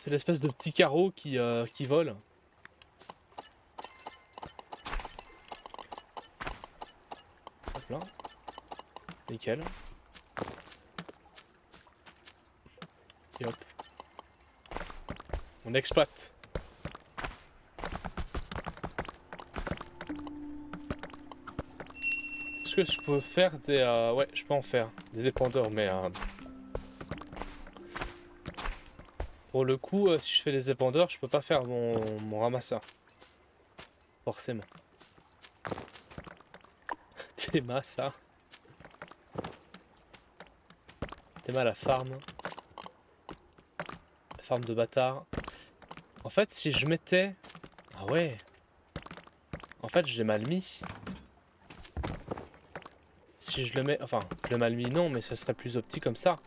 C'est l'espèce de petit carreau qui vole. Hop là. Nickel. Et hop. On exploite. Est-ce que je peux faire des... ouais, je peux en faire. Des épandeurs, mais... pour le coup, si je fais des épandeurs, je peux pas faire mon ramasseur. Forcément. Théma, ça. Théma, la farm. La farm de bâtard. En fait, si je mettais... Ah ouais. En fait, je l'ai mal mis. Si je le mets... Enfin, je l'ai mal mis, non, mais ce serait plus optique comme ça.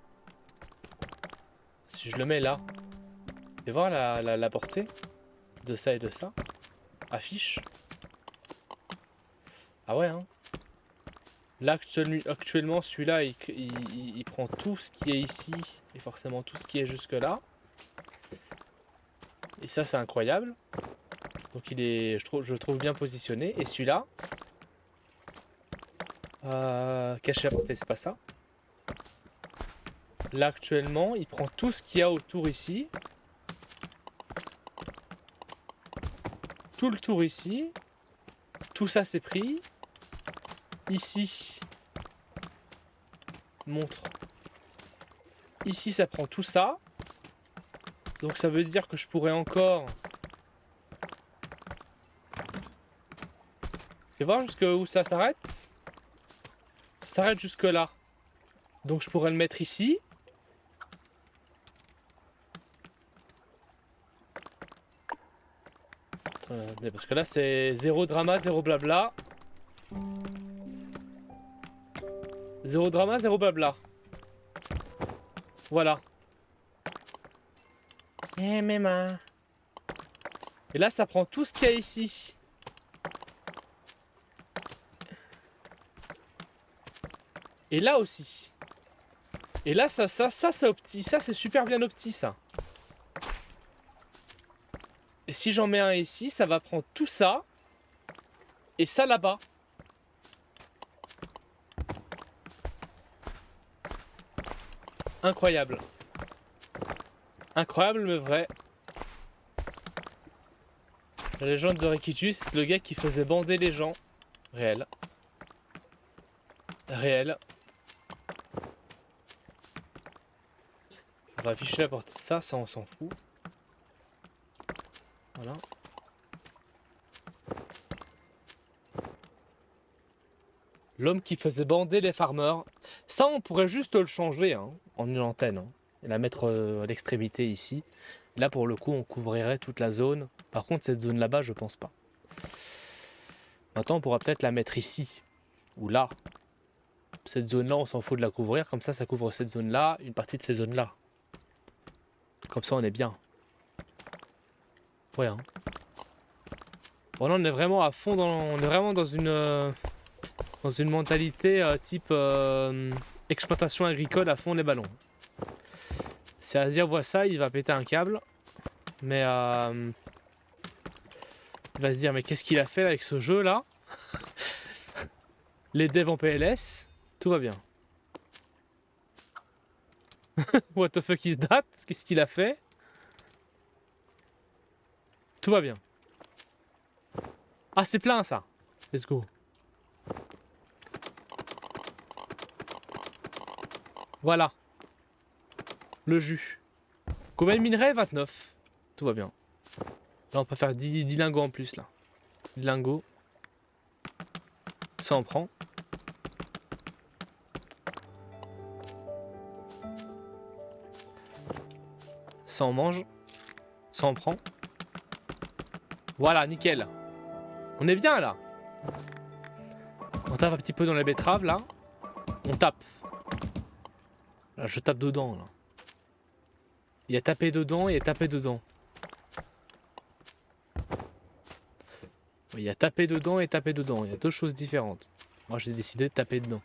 Si je le mets là. Et voir la portée de ça et de ça. Affiche. Ah ouais, hein. Là, actuellement, celui-là, il prend tout ce qui est ici. Et forcément tout ce qui est jusque là. Et ça, c'est incroyable. Donc il est, je le trouve bien positionné. Et celui-là... cacher la portée, c'est pas ça. Là, actuellement, il prend tout ce qu'il y a autour ici. Tout le tour ici. Tout ça, c'est pris. Ici. Montre. Ici, ça prend tout ça. Donc ça veut dire que je pourrais encore... Et voir jusqu'où ça s'arrête. Ça s'arrête jusque là. Donc je pourrais le mettre ici. Parce que là c'est zéro drama, zéro blabla. Zéro drama, zéro blabla. Voilà. Et là ça prend tout ce qu'il y a ici. Et là aussi. Et là ça c'est opti. Ça c'est super bien opti ça. Et si j'en mets un ici, ça va prendre tout ça. Et ça là-bas. Incroyable. Incroyable mais vrai. La légende de Rikitus, le gars qui faisait bander les gens. Réel. Réel. On va afficher la portée de ça, ça on s'en fout. Voilà. L'homme qui faisait bander les farmers. Ça, on pourrait juste le changer hein, en une antenne. Hein, et la mettre à l'extrémité ici. Là, pour le coup, on couvrirait toute la zone. Par contre, cette zone là-bas, je pense pas. Maintenant, on pourra peut-être la mettre ici. Ou là. Cette zone-là, on s'en fout de la couvrir. Comme ça couvre cette zone-là, une partie de ces zones-là. Comme ça, on est bien. Ouais, hein. Bon, là, on est vraiment à fond dans... On est vraiment dans une mentalité type exploitation agricole à fond les ballons. Si Azir voit ça, il va péter un câble. Mais il va se dire, mais qu'est-ce qu'il a fait avec ce jeu-là? Les devs en PLS, tout va bien. What the fuck is that? Qu'est-ce qu'il a fait? Tout va bien. Ah, c'est plein ça. Let's go. Voilà. Le jus. Combien de minerais? 29. Tout va bien. Là, on peut faire 10 lingots en plus, là. 10 lingots. Ça, on prend. Ça, on mange. Ça, on prend. Voilà, nickel. On est bien, là. On tape un petit peu dans les betteraves, là. On tape. Là, je tape dedans, là. Il y a tapé dedans, il y a tapé dedans. Il y a tapé dedans et tapé dedans. Il y a deux choses différentes. Moi, j'ai décidé de taper dedans.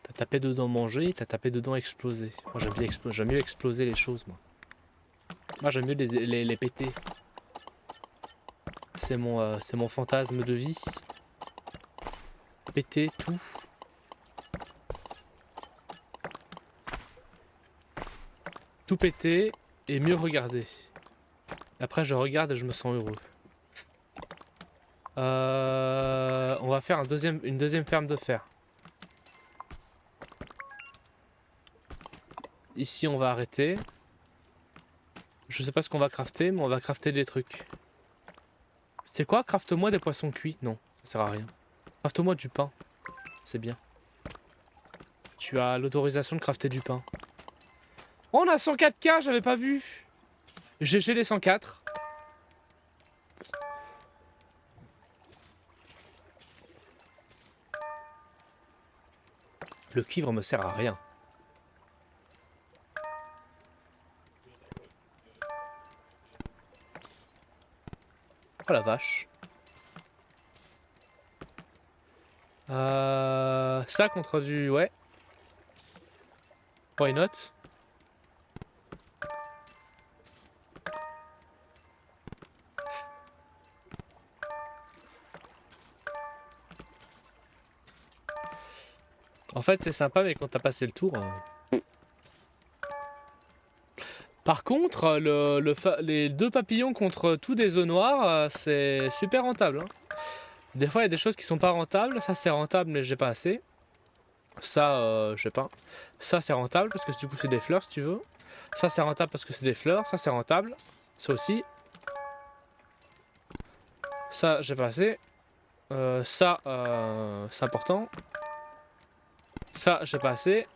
T'as tapé dedans manger, t'as tapé dedans exploser. Moi, j'aime mieux exploser les choses, moi. Moi j'aime mieux les péter. C'est mon fantasme de vie. Péter tout. Tout péter et mieux regarder. Après je regarde et je me sens heureux. On va faire une deuxième ferme de fer. Ici on va arrêter. Je sais pas ce qu'on va crafter, mais on va crafter des trucs. C'est quoi? Crafte-moi des poissons cuits. Non, ça sert à rien. Crafte-moi du pain. C'est bien. Tu as l'autorisation de crafter du pain. Oh, on a 104K, j'avais pas vu. GG les 104. Le cuivre me sert à rien. Oh la vache. Ça contre du... Ouais. Why not? En fait c'est sympa mais quand t'as passé le tour... Par contre, les deux papillons contre tous des œufs noirs, c'est super rentable. Hein. Des fois, il y a des choses qui sont pas rentables. Ça, c'est rentable, mais j'ai pas assez. Ça, je sais pas. Ça, c'est rentable parce que du coup, c'est des fleurs si tu veux. Ça, c'est rentable parce que c'est des fleurs. Ça, c'est rentable. Ça aussi. Ça, j'ai pas assez. Ça, c'est important. Ça, j'ai pas assez.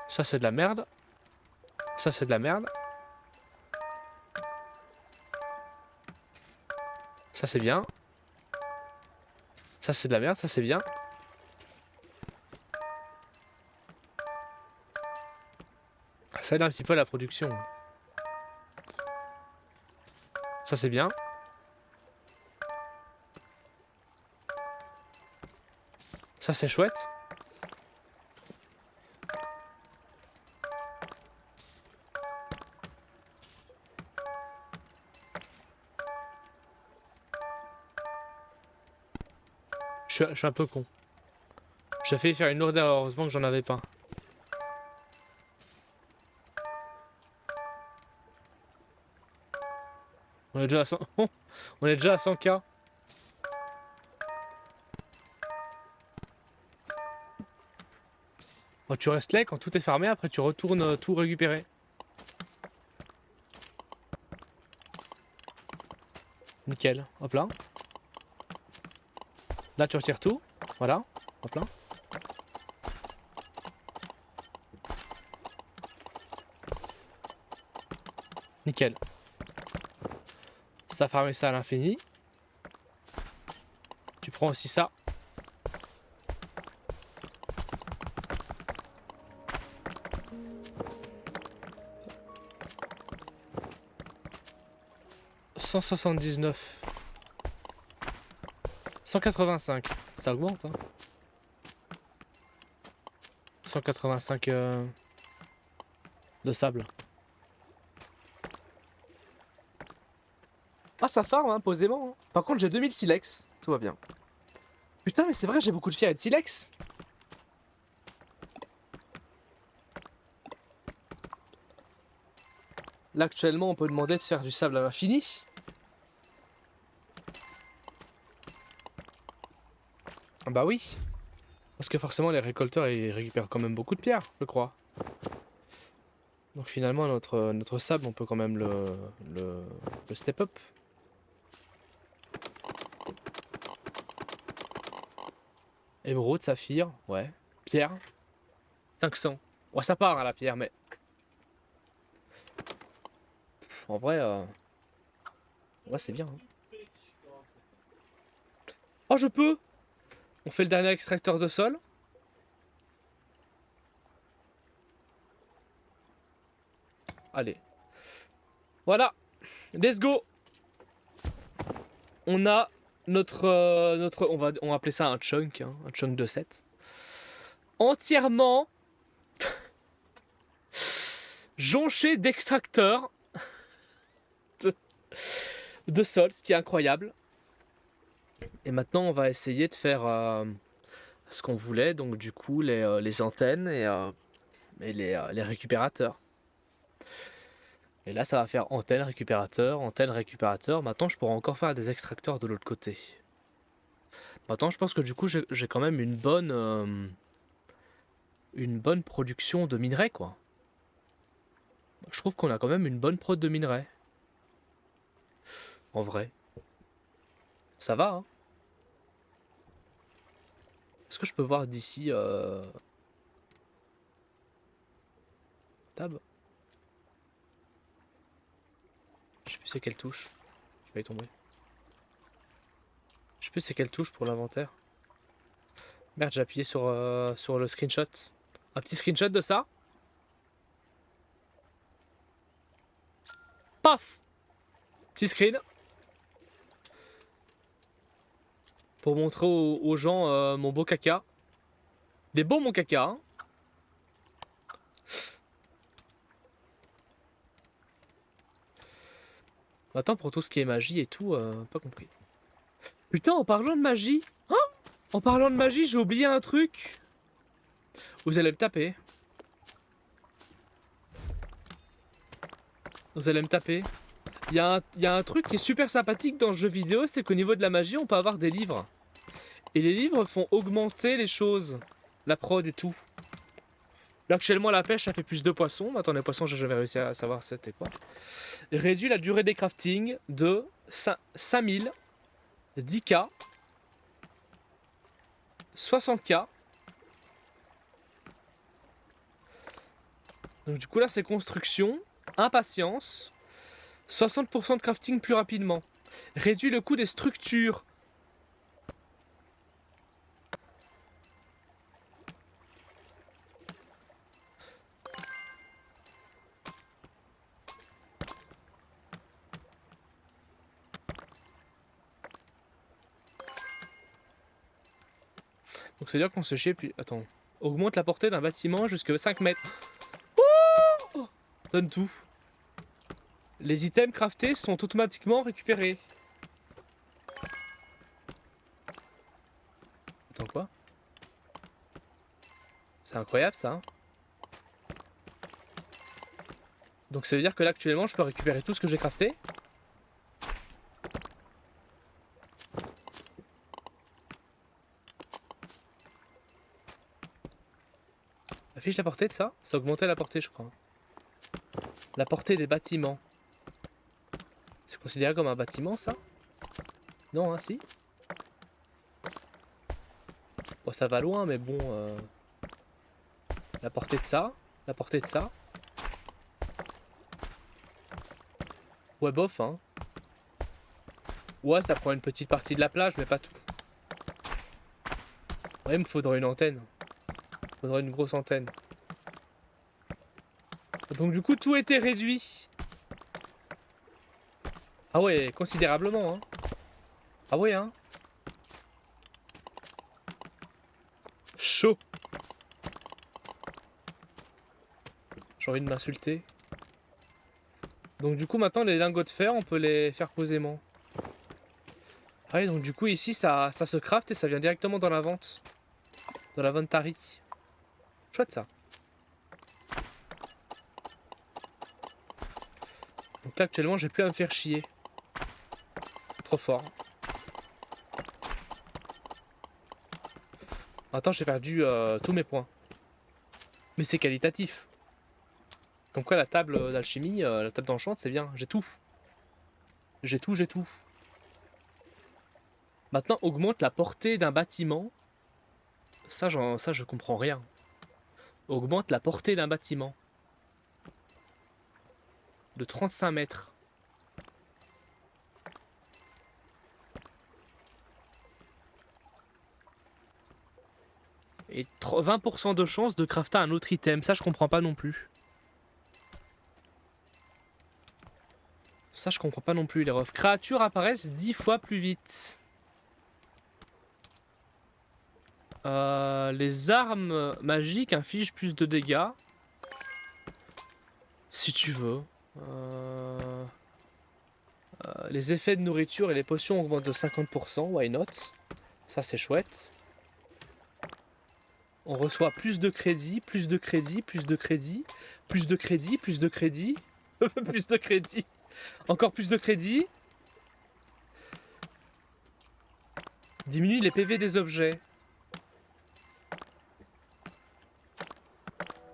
Ça, c'est de la merde. Ça, c'est de la merde. Ça, c'est bien. Ça, c'est de la merde. Ça, c'est bien. Ça aide un petit peu à la production. Ça, c'est bien. Ça, c'est chouette. Je suis un peu con. J'ai failli faire une lourdeur, heureusement que j'en avais pas. On est déjà à 100... On est déjà à 100K. Oh, tu restes là, quand tout est farmé, après tu retournes tout récupérer. Nickel, hop là. Là tu retires tout, voilà, hop là. Nickel. Ça farme ça à l'infini. Tu prends aussi ça. « 179. 185. Ça augmente, hein. 185 de sable. Ah, ça farm, hein, posément. Hein. Par contre, j'ai 2000 silex. Tout va bien. Putain, mais c'est vrai, j'ai beaucoup de fer et de silex. Là, actuellement, on peut demander de faire du sable à l'infini. Bah oui. Parce que forcément, les récolteurs, ils récupèrent quand même beaucoup de pierres, je crois. Donc finalement, notre sable, on peut quand même le step up. Émeraude, saphir, ouais. Pierre. 500. Ouais, ça part, hein, la pierre, mais... En vrai, ouais, c'est bien. Hein. Oh, je peux! On fait le dernier extracteur de sol. Allez. Voilà. Let's go. On a on va appeler ça un chunk, hein, un chunk de 7. Entièrement jonché d'extracteurs de, de sol, ce qui est incroyable. Et maintenant, on va essayer de faire ce qu'on voulait, donc du coup, les antennes et les récupérateurs. Et là, ça va faire antenne, récupérateur, antenne, récupérateur. Maintenant, je pourrais encore faire des extracteurs de l'autre côté. Maintenant, je pense que du coup, j'ai quand même une bonne production de minerais, quoi. Je trouve qu'on a quand même une bonne prod de minerais. En vrai. Ça va, hein. Est-ce que je peux voir d'ici Tab? Je sais plus c'est quelle touche. Je vais y tomber. Je sais plus c'est quelle touche pour l'inventaire. Merde, j'ai appuyé sur le screenshot. Un petit screenshot de ça. Paf! Petit screen. Pour montrer aux gens mon beau caca. Il est beau mon caca, hein. Attends, pour tout ce qui est magie et tout, pas compris. Putain, en parlant de magie... Hein, en parlant de magie, j'ai oublié un truc. Vous allez me taper. Vous allez me taper. Il y a un truc qui est super sympathique dans ce jeu vidéo, c'est qu'au niveau de la magie, on peut avoir des livres. Et les livres font augmenter les choses. La prod et tout. Là, actuellement, la pêche, ça fait plus de poissons. Attends, les poissons, j'ai jamais réussi à savoir c'était quoi. Réduit la durée des crafting de 5000, 10K, 60K. Donc du coup, là, c'est construction, impatience, 60% de crafting plus rapidement. Réduit le coût des structures. Donc c'est-à-dire qu'on se chie, puis... Attends. Augmente la portée d'un bâtiment jusqu'à 5 mètres. Oh, donne tout. Les items craftés sont automatiquement récupérés. Attends, quoi? C'est incroyable, ça. Hein. Donc ça veut dire que là, actuellement, je peux récupérer tout ce que j'ai crafté. Affiche la portée de ça? Ça augmentait la portée, je crois. La portée des bâtiments. C'est considéré comme un bâtiment, ça? Non, hein, si. Bon, ça va loin, mais bon... La portée de ça. La portée de ça. Ouais, bof, hein. Ouais, ça prend une petite partie de la plage, mais pas tout. Ouais, il me faudrait une antenne. Il me faudrait une grosse antenne. Donc du coup, tout était réduit. Ah ouais, considérablement, hein. Ah ouais, hein. Chaud. J'ai envie de m'insulter. Donc du coup, maintenant, les lingots de fer, on peut les faire posément. Ah ouais, donc du coup, ici, ça se craft et ça vient directement dans la vente. Dans la Ventari. Chouette, ça. Donc là, actuellement, j'ai plus à me faire chier. Trop fort. Attends, j'ai perdu tous mes points. Mais c'est qualitatif. Comme quoi, la table d'alchimie, la table d'enchant, c'est bien. J'ai tout. J'ai tout, j'ai tout. Maintenant, augmente la portée d'un bâtiment. Ça, je comprends rien. Augmente la portée d'un bâtiment. De 35 mètres. Et 20% de chance de crafter un autre item. Ça, je comprends pas non plus. Ça, je comprends pas non plus, les refs. Créatures apparaissent 10 fois plus vite. Les armes magiques infligent plus de dégâts. Si tu veux. Les effets de nourriture et les potions augmentent de 50%, why not? Ça c'est chouette. On reçoit plus de crédit, plus de crédit, plus de crédit, plus de crédit, plus de crédit, plus de crédit, encore plus de crédit. Diminue les PV des objets.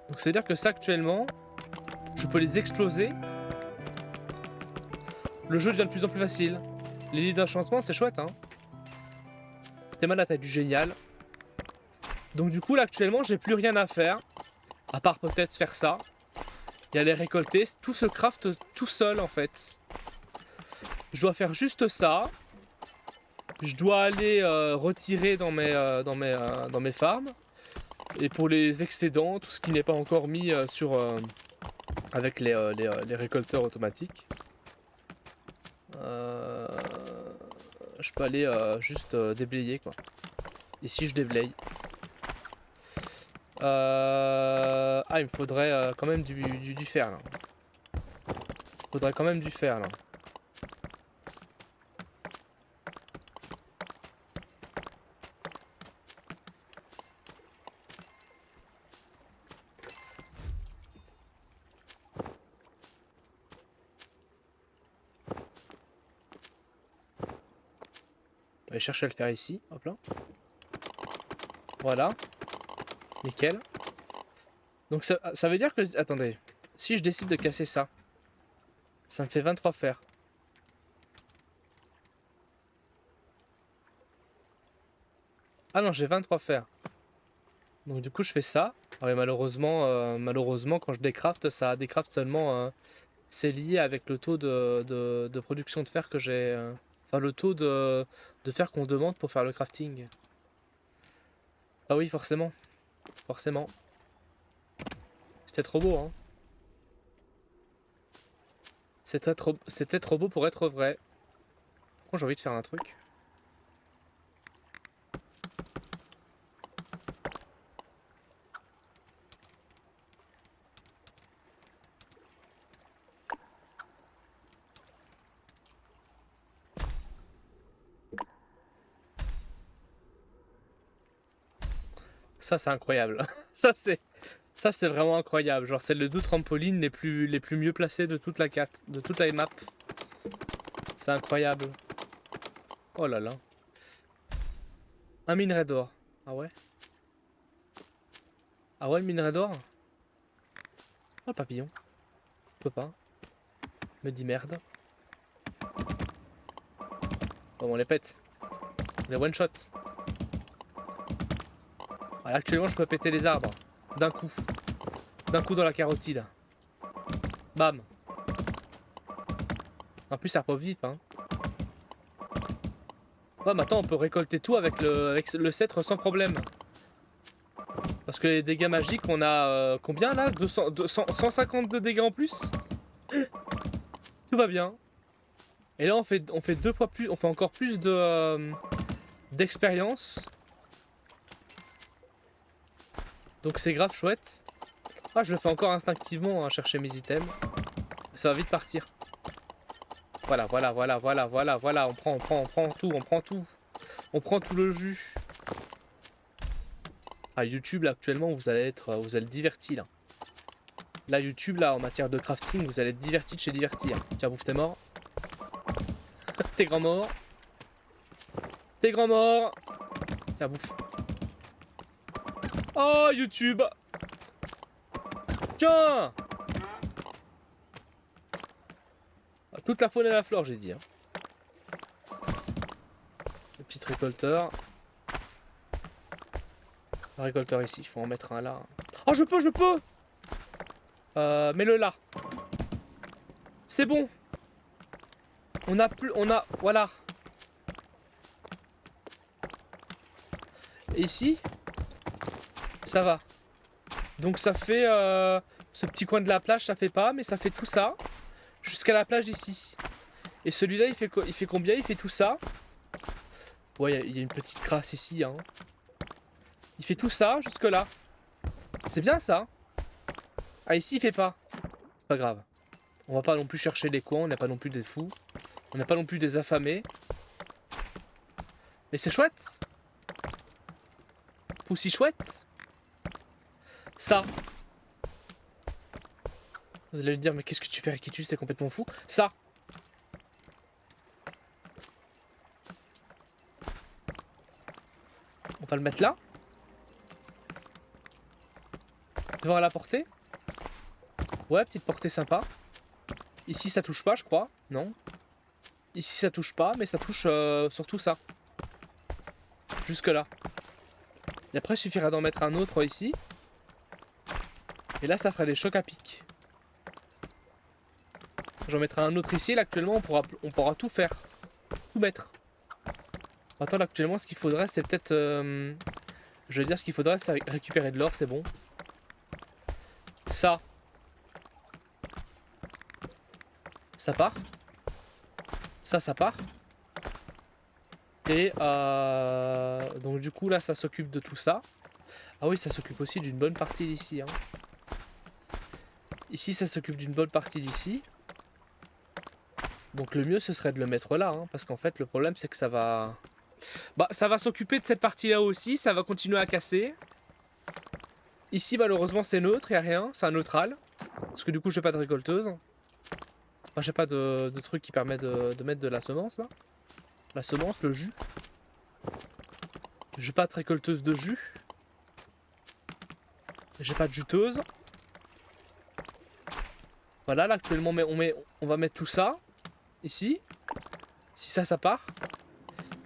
Donc ça veut dire que ça actuellement, je peux les exploser. Le jeu devient de plus en plus facile. Les livres d'enchantement, c'est chouette, hein. T'es malade, t'as du génial. Donc du coup, là, actuellement, j'ai plus rien à faire. À part peut-être faire ça. Et aller récolter. Tout se craft tout seul, en fait. Je dois faire juste ça. Je dois aller retirer dans mes farms. Et pour les excédents, tout ce qui n'est pas encore mis avec les récolteurs automatiques. Je peux aller juste déblayer quoi. Ici je déblaye. Ah il me faudrait quand même du fer là. Il faudrait quand même du fer là. On va aller chercher à le faire ici, hop là. Voilà. Nickel. Donc ça veut dire que... Attendez. Si je décide de casser ça, ça me fait 23 fer. Ah non, j'ai 23 fer. Donc du coup je fais ça. Ah oui, malheureusement quand je décraft, ça décraft seulement... c'est lié avec le taux de production de fer que j'ai... Enfin le taux de fer qu'on demande pour faire le crafting. Ah oui, forcément. Forcément. C'était trop beau, hein. C'était trop beau pour être vrai. Pourquoi j'ai envie de faire un truc? Ça c'est incroyable. Ça c'est vraiment incroyable. Genre c'est les 2 trampolines les plus mieux placées de toute la carte, de toute la map. C'est incroyable. Oh là là. Un minerai d'or. Ah ouais? Ah ouais le minerai d'or? Oh le papillon. Je peux pas. Me dit merde. Bon on les pète. On les one shot. Voilà, actuellement je peux péter les arbres. D'un coup. D'un coup dans la carotide. Bam. En plus ça repop vite hein. Ouais maintenant on peut récolter tout avec le cèdre sans problème. Parce que les dégâts magiques on a combien là 152 dégâts en plus. Tout va bien. Et là on fait 2 fois plus, on fait encore plus d'expérience. Donc c'est grave chouette. Ah je le fais encore instinctivement à chercher mes items. Ça va vite partir. Voilà. On prend tout. On prend tout le jus. Ah YouTube là actuellement vous allez être divertis là. Là YouTube là en matière de crafting vous allez être divertis de chez divertir. Tiens bouffe t'es mort. T'es grand mort. T'es grand mort. Tiens bouffe. Oh YouTube. Tiens. Toute la faune et la flore j'ai dit hein. Le petit récolteur. Un récolteur ici, il faut en mettre un là. Oh je peux. Mets-le là. C'est bon. Voilà. Et ici, ça va. Donc ça fait ce petit coin de la plage, ça fait pas, mais ça fait tout ça jusqu'à la plage d'ici. Et celui-là, il fait combien? Il fait tout ça. Ouais, il y a une petite crasse ici. Hein. Il fait tout ça jusque là. C'est bien ça. Ah ici, il fait pas. pas grave. On va pas non plus chercher les coins, on n'est pas non plus des fous. On n'est pas non plus des affamés. Mais c'est chouette. Aussi chouette. Ça. Vous allez me dire, mais qu'est-ce que tu fais, Rikitus, t'es complètement fou. Ça. On va le mettre là. Devant la portée. Ouais, petite portée sympa. Ici, ça touche pas, je crois. Non. Ici, ça touche pas, mais ça touche surtout ça. Jusque là. Et après, il suffira d'en mettre un autre ici. Et là, ça ferait des chocs à pic. J'en mettrai un autre ici. Là, actuellement, on pourra tout faire. Tout mettre. Attends, là, actuellement, ce qu'il faudrait, c'est peut-être... je veux dire, ce qu'il faudrait, c'est récupérer de l'or, c'est bon. Ça. Ça part. Ça part. Et donc du coup là ça s'occupe de tout ça. Ah oui, ça s'occupe aussi d'une bonne partie d'ici. Hein. Ici ça s'occupe d'une bonne partie d'ici. Donc le mieux ce serait de le mettre là. Hein, parce qu'en fait le problème c'est que ça va... Bah ça va s'occuper de cette partie là aussi. Ça va continuer à casser. Ici malheureusement c'est neutre, il n'y a rien. C'est un neutral. Parce que du coup j'ai pas de récolteuse. Enfin j'ai pas de truc qui permet de mettre de la semence là. La semence, le jus. J'ai pas de récolteuse de jus. J'ai pas de juteuse. Voilà, là actuellement on va mettre tout ça. Ici. Si ça part.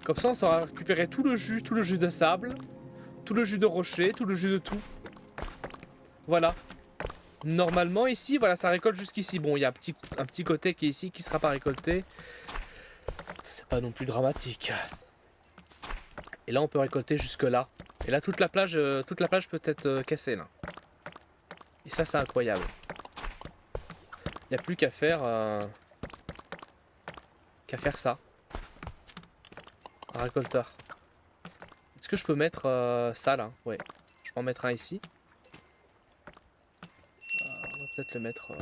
Comme ça on saura récupérer tout le jus de sable. Tout le jus de rocher, tout le jus de tout. Voilà. Normalement ici, voilà, ça récolte jusqu'ici. Bon, il y a un petit côté qui est ici qui sera pas récolté. C'est pas non plus dramatique. Et là on peut récolter jusque là. Et là toute la plage peut être cassée là. Et ça c'est incroyable. Il n'y a plus qu'à faire ça. Un récolteur. Est-ce que je peux mettre ça là? Ouais. Je peux en mettre un ici. On va peut-être le mettre...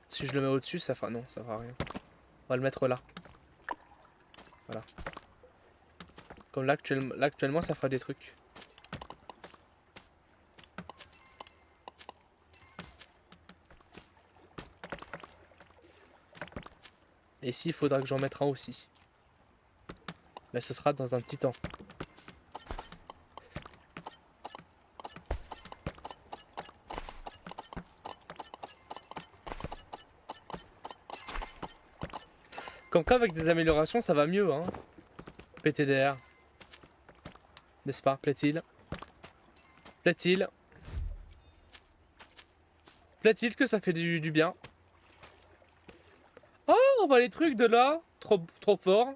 Si je le mets au-dessus, ça fera... Non, ça fera rien. On va le mettre là. Voilà. Comme là, actuellement, ça fera des trucs. Et ici, il faudra que j'en mette un aussi. Mais ce sera dans un petit temps. Comme quoi, avec des améliorations, ça va mieux, hein. PTDR. N'est-ce pas? Plaît-il? Plaît-il? Plaît-il que ça fait du bien? Oh, on voit les trucs de là. Trop fort.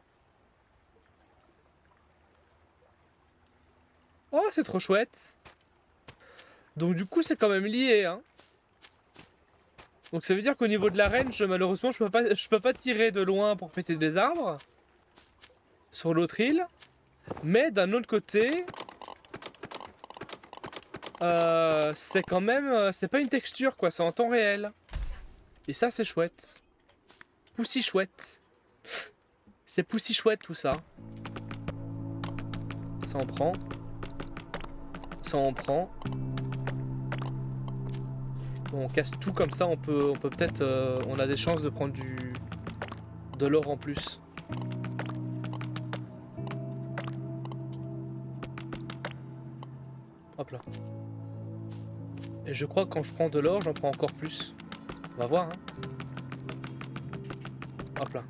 Oh, c'est trop chouette. Donc du coup, c'est quand même lié, hein. Donc ça veut dire qu'au niveau de la range, malheureusement, je peux pas tirer de loin pour péter des arbres. Sur l'autre île. Mais d'un autre côté... c'est quand même... c'est pas une texture, quoi. C'est en temps réel. Et ça, c'est chouette. Poussi chouette. C'est poussi chouette, tout ça. Ça en prend. Ça en prend. On casse tout comme ça, on peut peut-être... on a des chances de prendre de l'or en plus. Hop là. Et je crois que quand je prends de l'or, j'en prends encore plus. On va voir, hein. Hop là.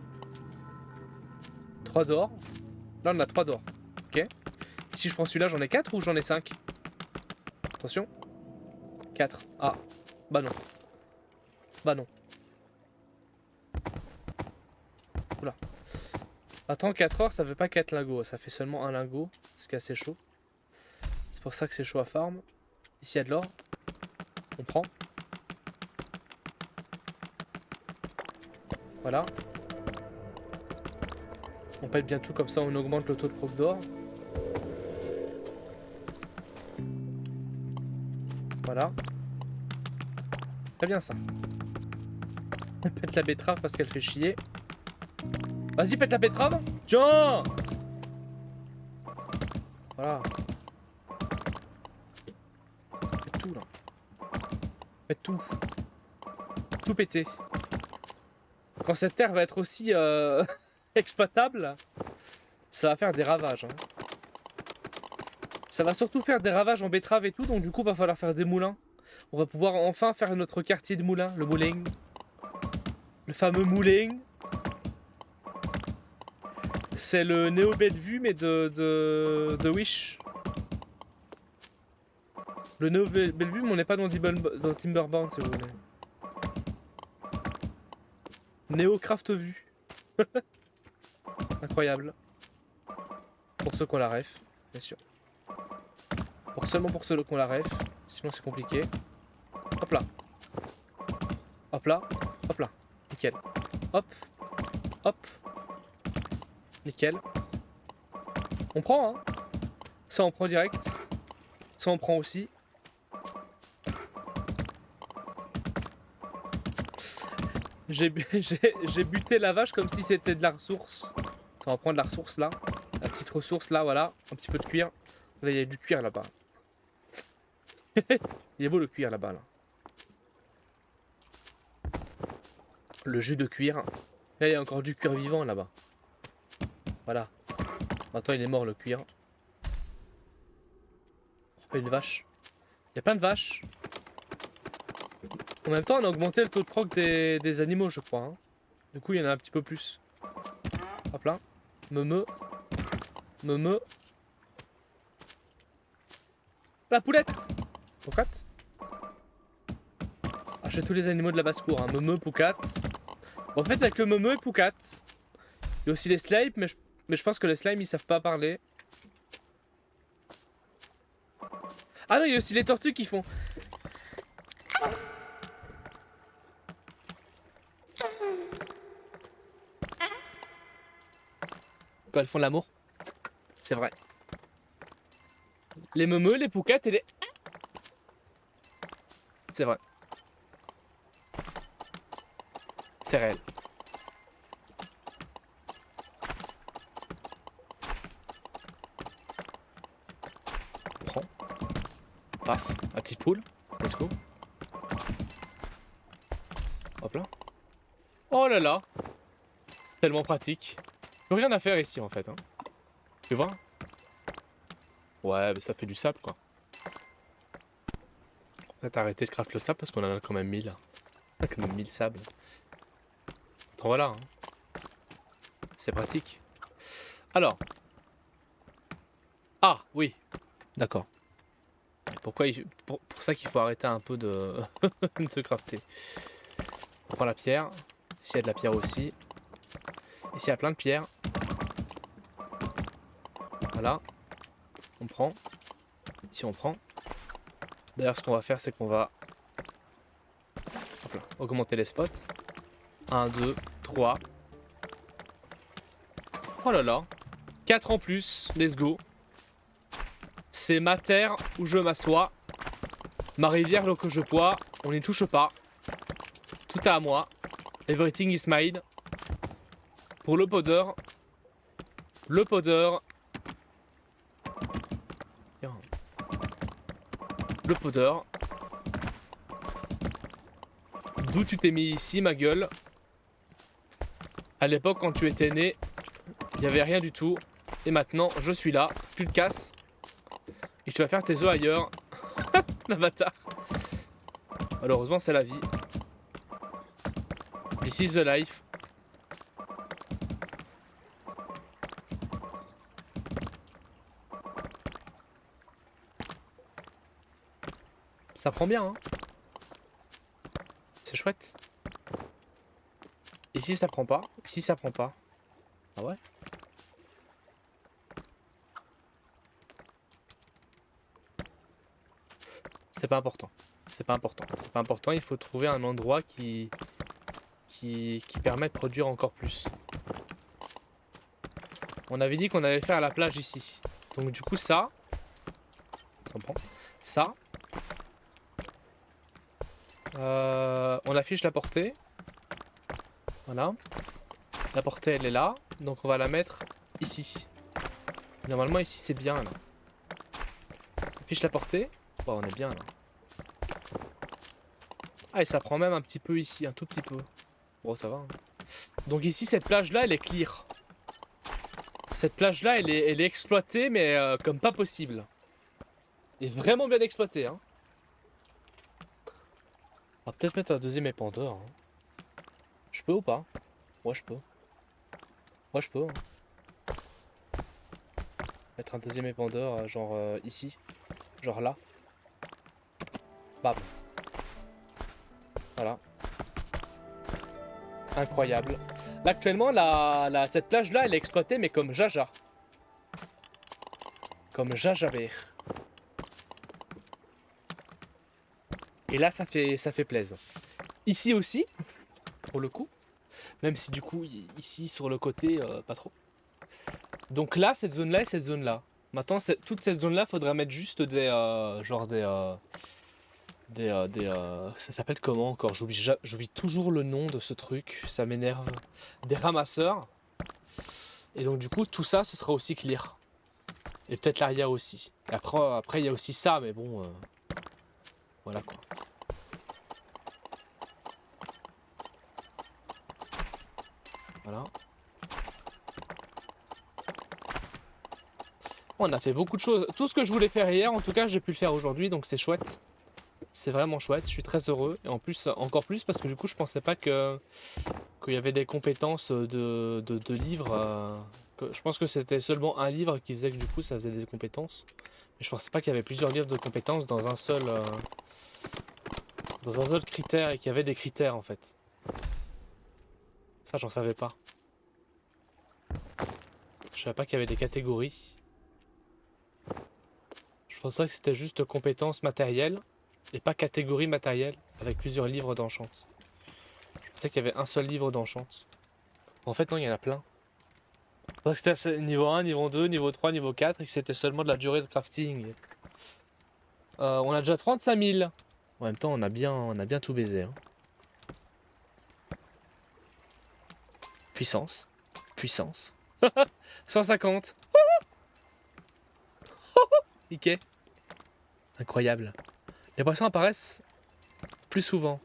3 d'or. Là, on a 3 d'or. Ok. Si je prends celui-là, j'en ai 4 ou j'en ai 5? Attention. 4. Ah. Bah non. Bah non. Oula. Attends, 4 or, ça fait pas 4 lingots. Ça fait seulement un lingot. Ce qui est assez chaud. C'est pour ça que c'est chaud à farm. Ici, il y a de l'or. On prend. Voilà. On pète bien tout comme ça, on augmente le taux de proc d'or. Voilà. Très bien ça. On pète la betterave parce qu'elle fait chier. Vas-y, pète la betterave. Tiens. Voilà. Faites tout là. Faites tout. Tout péter. Quand cette terre va être aussi exploitable, ça va faire des ravages. Hein. Ça va surtout faire des ravages en betterave et tout, donc du coup va falloir faire des moulins. On va pouvoir enfin faire notre quartier de moulin, le moulin. Le fameux moulin. C'est le Néo Bellevue mais de Wish. Le Néo Bellevue mais on n'est pas dans Timberborn si vous voulez. Néo Craft Vue. Incroyable. Pour ceux qui ont la ref, bien sûr. Seulement pour ceux qui ont la ref, sinon c'est compliqué. Hop là. Hop là. Hop là. Nickel. Hop. Hop. Nickel. On prend, hein. Ça on prend direct. Ça on prend aussi. J'ai buté la vache comme si c'était de la ressource. Ça va prendre de la ressource là. La petite ressource là, voilà. Un petit peu de cuir. Là, il y a du cuir là-bas. Il est beau le cuir là-bas là. Le jus de cuir. Là il y a encore du cuir vivant là-bas. Voilà. Attends, il est mort le cuir. Oh, une vache. Il y a plein de vaches. En même temps on a augmenté le taux de proc des animaux je crois. Hein. Du coup il y en a un petit peu plus. Hop là. Me. La poulette. Poucat. Ah, j'ai tous les animaux de la basse-cour. Hein. Me, Poucat. Bon, en fait, avec le me et Poucat. Il y a aussi les slimes, mais je pense que les slimes, ils savent pas parler. Ah non, il y a aussi les tortues qui font... Quand elles font l'amour. C'est vrai. Les me, les Poucat et les... C'est vrai. C'est réel. Prends. Paf. La petite poule. Let's go. Hop là. Oh là là. Tellement pratique. Plus rien à faire ici en fait. Hein. Tu vois? Ouais, mais ça fait du sable quoi. Peut-être arrêter de craft le sable parce qu'on en a quand même 1000. On a quand même 1000 sables. Attends, voilà. Hein. C'est pratique. Alors. Ah, oui. D'accord. Pourquoi pour ça qu'il faut arrêter un peu de, de se crafter. On prend la pierre. Ici, il y a de la pierre aussi. Ici, il y a plein de pierres. Voilà. On prend. Ici, on prend. D'ailleurs, ce qu'on va faire, c'est qu'on va hop là, augmenter les spots. 1, 2, 3. Oh là là. 4 en plus. Let's go. C'est ma terre où je m'assois. Ma rivière là que je bois. On n'y touche pas. Tout est à moi. Everything is mine. Pour le podeur. Le podeur. Le podeur. D'où tu t'es mis ici, ma gueule? À l'époque, quand tu étais né, il n'y avait rien du tout. Et maintenant, je suis là. Tu te casses. Et tu vas faire tes œufs ailleurs. L'avatar. Malheureusement, c'est la vie. This is the life. Ça prend bien, hein. C'est chouette. Ici, ça prend pas. Ici, ça prend pas. Ah ouais? C'est pas important. C'est pas important. C'est pas important. Il faut trouver un endroit qui permet de produire encore plus. On avait dit qu'on allait faire la plage ici. Donc du coup ça. Ça prend. Ça. On affiche la portée. Voilà. La portée, elle est là. Donc on va la mettre ici. Normalement, ici, c'est bien, là. On affiche la portée. Bon, on est bien, là. Ah, et ça prend même un petit peu ici, un tout petit peu. Bon, ça va. Hein. Donc ici, cette plage-là, elle est clear. Cette plage-là, elle est exploitée, mais comme pas possible. Elle est vraiment bien exploitée, hein. On va peut-être mettre un deuxième épandeur. Hein. Je peux ou pas? Moi, je peux. Moi, je peux. Hein. Mettre un deuxième épandeur, genre ici. Genre là. Bam. Voilà. Incroyable. Là, actuellement, cette plage-là, elle est exploitée, mais comme jaja. Comme jajaber. Et là, ça fait plaisir. Ici aussi, pour le coup. Même si du coup, ici, sur le côté, pas trop. Donc là, cette zone-là et cette zone-là. Maintenant, toute cette zone-là, faudrait mettre juste des... ça s'appelle comment encore? J'oublie toujours le nom de ce truc, ça m'énerve. Des ramasseurs. Et donc du coup, tout ça, ce sera aussi clear. Et peut-être l'arrière aussi. Et après, il y a aussi ça, mais bon... voilà quoi. Voilà. On a fait beaucoup de choses. Tout ce que je voulais faire hier, en tout cas, j'ai pu le faire aujourd'hui, donc c'est chouette. C'est vraiment chouette, je suis très heureux. Et en plus, encore plus, parce que du coup, je pensais pas qu'il y avait des compétences de livres. Je pense que c'était seulement un livre qui faisait que du coup, ça faisait des compétences. Mais je pensais pas qu'il y avait plusieurs livres de compétences dans un seul critère et qu'il y avait des critères en fait. Ça, j'en savais pas. Je savais pas qu'il y avait des catégories. Je pensais que c'était juste compétences matérielles et pas catégorie matérielle avec plusieurs livres d'enchant. Je pensais qu'il y avait un seul livre d'enchant. En fait, non, il y en a plein. Parce que c'était niveau 1, niveau 2, niveau 3, niveau 4 et que c'était seulement de la durée de crafting. On a déjà 35 000. En même temps, on a bien tout baisé. Hein. Puissance. Puissance. 150. Nickel. Incroyable. Les poissons apparaissent plus souvent.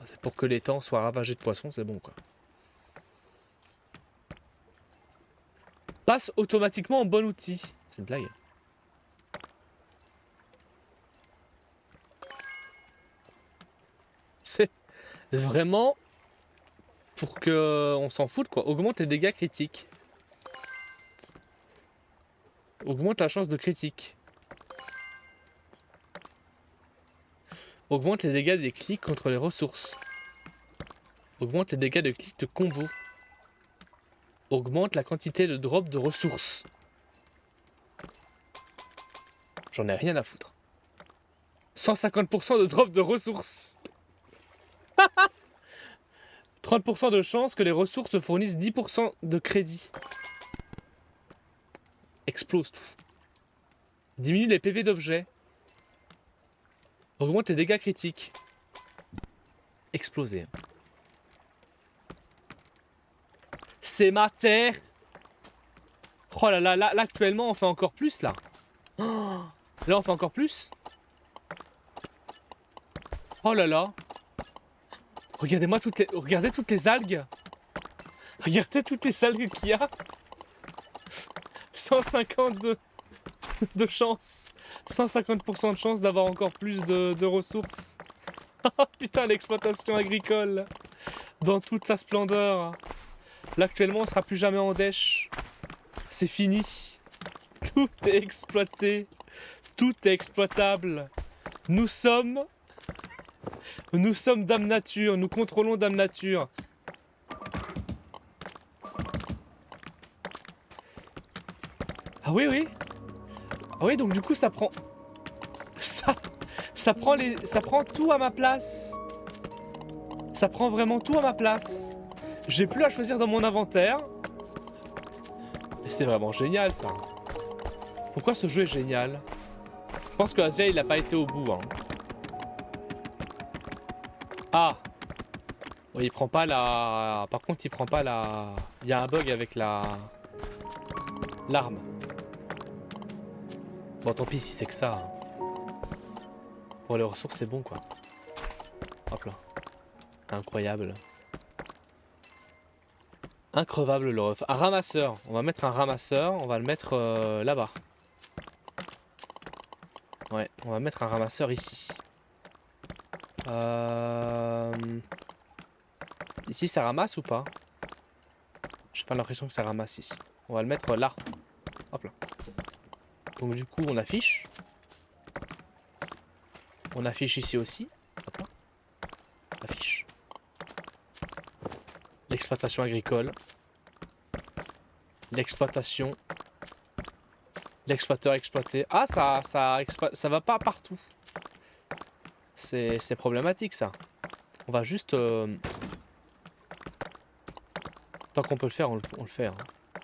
C'est pour que les temps soient ravagés de poissons, c'est bon quoi. Passe automatiquement en bon outil. C'est une blague. C'est vraiment pour que on s'en foute quoi. Augmente les dégâts critiques. Augmente la chance de critique. Augmente les dégâts des clics contre les ressources. Augmente les dégâts de clics de combo. Augmente la quantité de drop de ressources. J'en ai rien à foutre. 150% de drop de ressources. 30% de chance que les ressources fournissent 10% de crédit. Explose tout. Diminue les PV d'objets. Augmente les dégâts critiques. Exploser. C'est ma terre. Oh là là, là actuellement on fait encore plus là. Oh, là on fait encore plus. Oh là là. Regardez-moi regardez toutes les algues. Regardez toutes les algues qu'il y a. 150 de chance. 150% de chance d'avoir encore plus de ressources. Putain, l'exploitation agricole. Dans toute sa splendeur. Là actuellement on sera plus jamais en dèche. C'est fini. Tout est exploité. Tout est exploitable. Nous sommes Dame Nature. Nous contrôlons Dame Nature. Ah oui, oui. Ah oui, donc du coup ça prend... Ça prend tout à ma place. Ça prend vraiment tout à ma place. J'ai plus à choisir dans mon inventaire. Et c'est vraiment génial ça. Pourquoi ce jeu est génial? Je pense que Asia il a pas été au bout. Hein. Ah! Oui, il prend pas la... Par contre, il prend pas la... Il y a un bug avec la... L'arme. Bon, tant pis si c'est que ça. Hein. Pour les ressources, c'est bon, quoi. Hop là. Incroyable. Increvable le ref. Un ramasseur. On va mettre un ramasseur. On va le mettre là-bas. Ouais, on va mettre un ramasseur ici. Ici, ça ramasse ou pas? J'ai pas l'impression que ça ramasse ici. On va le mettre là. Hop là. Donc du coup, on affiche. On affiche ici aussi. Hop là. Affiche. L'exploitation agricole. L'exploitation. L'exploiteur exploité. Ah, ça va pas partout. C'est problématique ça. On va juste... Tant qu'on peut le faire, on le fait. Hein.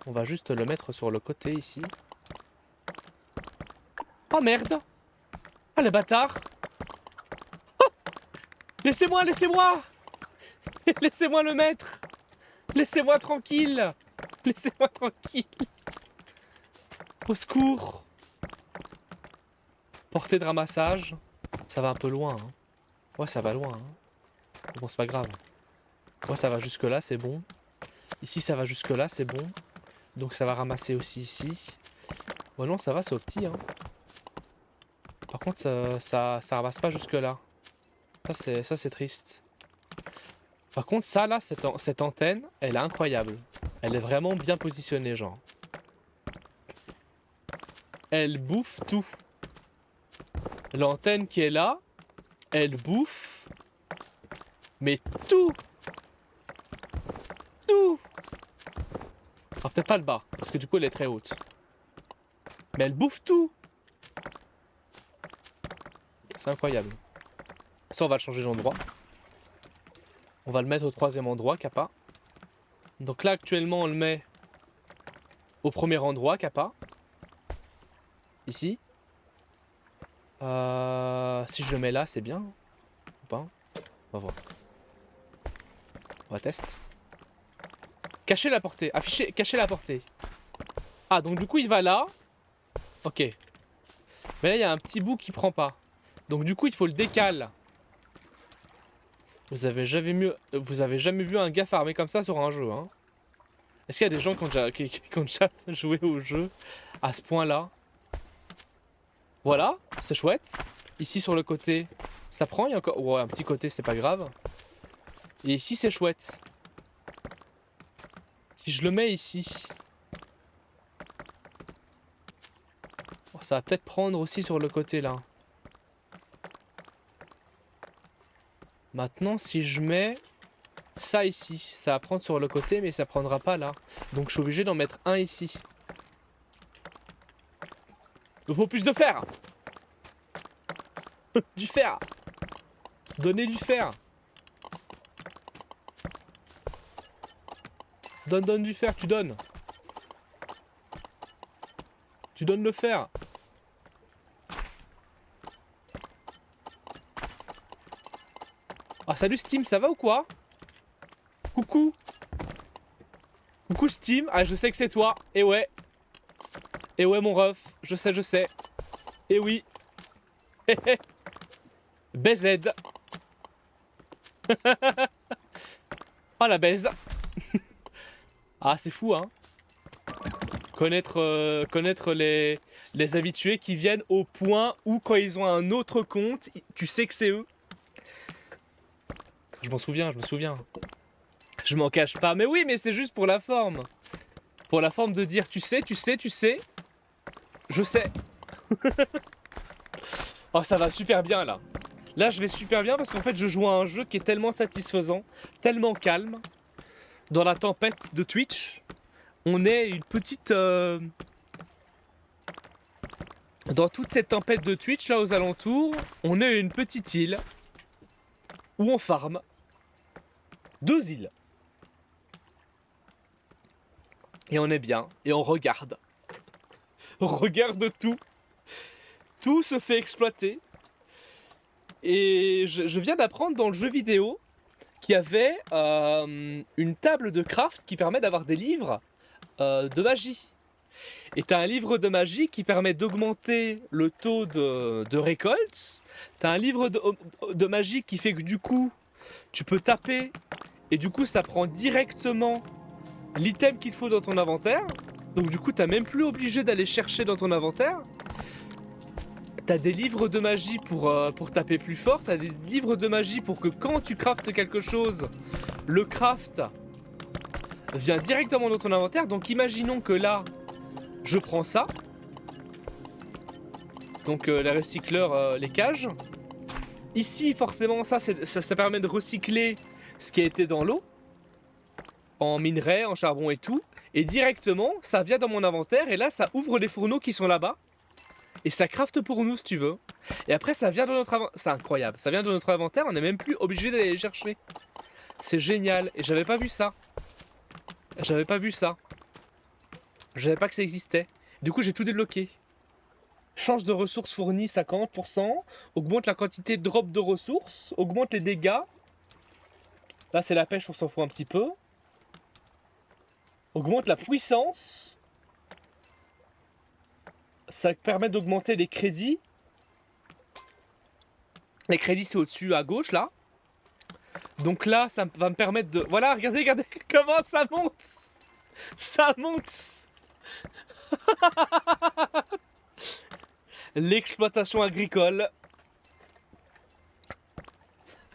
On va juste le mettre sur le côté ici. Oh merde! Ah les bâtards! Oh, laissez-moi, laissez-moi! Laissez-moi le mettre! Laissez-moi tranquille! Laissez-moi tranquille! Au secours! Portée de ramassage. Ça va un peu loin. Hein. Ouais, ça va loin. Hein. Bon, c'est pas grave. Ouais, ça va jusque là, c'est bon. Ici, ça va jusque là, c'est bon. Donc ça va ramasser aussi ici. Bon non, ça va, c'est au petit. Hein. Par contre, ça ramasse pas jusque là. Ça c'est triste. Par contre, ça là, cette antenne, elle est incroyable. Elle est vraiment bien positionnée, genre. Elle bouffe tout. L'antenne qui est là, elle bouffe. Mais tout. Tout. Alors peut-être pas le bas, parce que du coup elle est très haute. Mais elle bouffe tout. C'est incroyable. Ça, on va le changer d'endroit. On va le mettre au troisième endroit, Kappa. Donc là, actuellement, on le met au premier endroit, Kappa. Ici. Si je le mets là, c'est bien. Ou pas? On va voir. On va tester. Cacher la portée. Afficher, cacher la portée. Ah, donc du coup, il va là. Ok. Mais là, il y a un petit bout qui prend pas. Donc du coup, il faut le décaler. Vous avez jamais vu un gars farmer comme ça sur un jeu, hein? Est-ce qu'il y a des gens qui ont déjà joué au jeu à ce point-là? Voilà, c'est chouette. Ici sur le côté, ça prend. Il y a encore ouais, un petit côté, c'est pas grave. Et ici, c'est chouette. Si je le mets ici, oh, ça va peut-être prendre aussi sur le côté là. Maintenant, si je mets ça ici, ça va prendre sur le côté, mais ça prendra pas là. Donc je suis obligé d'en mettre un ici. Il faut plus de fer. Du fer. Donnez du fer. Donne du fer, tu donnes. Tu donnes le fer. Ah salut Steam, ça va ou quoi? Coucou. Coucou Steam, ah je sais que c'est toi. Et ouais. Et ouais mon ref, je sais. Et oui. BZ. Oh la baise. Ah c'est fou hein. Connaître les habitués qui viennent au point où quand ils ont un autre compte, tu sais que c'est eux. Je m'en souviens, je me souviens. Je m'en cache pas. Mais oui, mais c'est juste pour la forme. Pour la forme de dire tu sais. Je sais. Oh, ça va super bien là. Là, je vais super bien parce qu'en fait, je joue à un jeu qui est tellement satisfaisant, tellement calme. Dans la tempête de Twitch, on est une petite... Dans toute cette tempête de Twitch, là, aux alentours, on est une petite île où on farm. 2 îles. Et on est bien. Et on regarde. On regarde tout. Tout se fait exploiter. Et je viens d'apprendre dans le jeu vidéo qu'il y avait une table de craft qui permet d'avoir des livres de magie. Et t'as un livre de magie qui permet d'augmenter le taux de récolte. T'as un livre de magie qui fait que du coup, tu peux taper et du coup ça prend directement l'item qu'il te faut dans ton inventaire. Donc du coup t'as même plus obligé d'aller chercher dans ton inventaire. T'as des livres de magie pour taper plus fort. T'as des livres de magie pour que quand tu craftes quelque chose, le craft vient directement dans ton inventaire. Donc imaginons que là, je prends ça. Donc les recycleurs, les cages. Ici forcément ça permet de recycler ce qui a été dans l'eau. En minerai, en charbon et tout. Et directement ça vient dans mon inventaire. Et là ça ouvre les fourneaux qui sont là-bas. Et ça crafte pour nous si tu veux. Et après ça vient de notre inventaire. C'est incroyable. Ça vient de notre inventaire, on n'est même plus obligé d'aller les chercher. C'est génial. Et j'avais pas vu ça. J'avais pas vu ça. Je savais pas que ça existait. Du coup j'ai tout débloqué. Change de ressources fournies 50%. Augmente la quantité de drop de ressources. Augmente les dégâts. Là c'est la pêche, on s'en fout un petit peu. Augmente la puissance. Ça permet d'augmenter les crédits. Les crédits c'est au-dessus à gauche là. Donc là ça va me permettre de... Voilà, regardez comment ça monte. Ça monte. L'exploitation agricole.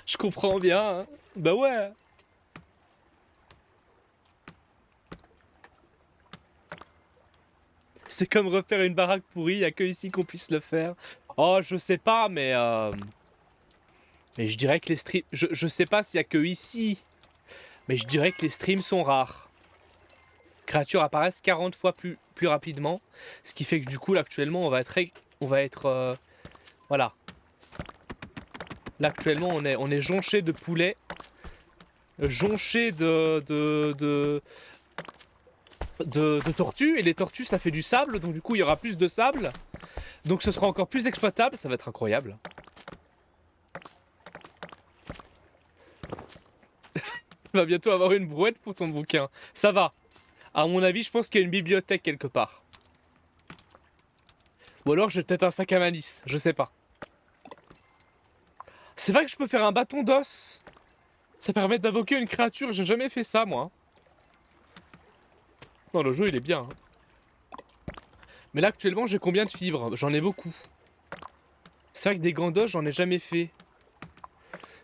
Je comprends bien. Hein. Bah ouais. C'est comme refaire une baraque pourrie, y a que ici qu'on puisse le faire. Oh, je sais pas, mais je dirais que les streams... Je sais pas s'il y a que ici, mais je dirais que les streams sont rares. Créatures apparaissent 40 fois plus rapidement, ce qui fait que du coup, là, actuellement, on va être... voilà. Là, actuellement, on est jonché de poulets, jonché de tortues, et les tortues, ça fait du sable, donc du coup, il y aura plus de sable. Donc ce sera encore plus exploitable, ça va être incroyable. Tu vas bientôt avoir une brouette pour ton bouquin. Ça va. À mon avis, je pense qu'il y a une bibliothèque quelque part. Ou alors j'ai peut-être un sac à malice, je sais pas. C'est vrai que je peux faire un bâton d'os. Ça permet d'invoquer une créature, j'ai jamais fait ça moi. Non, le jeu il est bien. Hein. Mais là actuellement j'ai combien de fibres? J'en ai beaucoup. C'est vrai que des gandos j'en ai jamais fait.